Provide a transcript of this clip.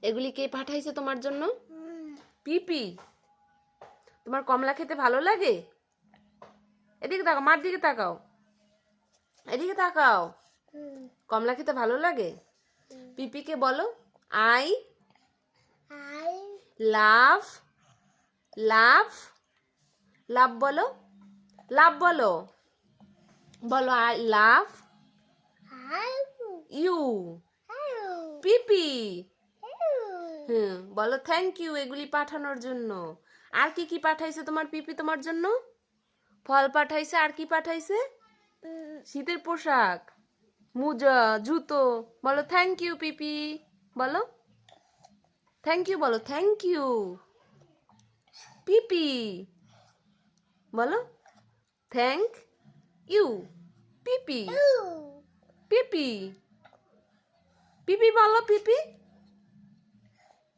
এগুলি কে পাঠাইছে তোমার জন্য? পিপি। তোমার কমলা খেতে ভালো লাগে? এদিকে তাকাও, মার দিকে তাকাও, এদিকে তাকাও। কমলা খেতে ভালো লাগে? পিপিকে বলো আই লাভ লাভ লাভ বলো, লাভ বলো, বলো আই লাভ ইউ পিপি। বলো থ্যাংক ইউ এগুলি পাঠানোর জন্য। আর কি কি পাঠাইছে তোমার পিপি তোমার জন্য? ফল পাঠাইছে, আর কি পাঠাইছে? শীতের পোশাক, মোজা, জুতো। বলো থ্যাংক ইউ পিপি, বলো থ্যাংক ইউ, বলো থ্যাংক ইউ পিপি, বলো থ্যাংক ইউ পিপি, পিপি, পিপি বলো পিপি।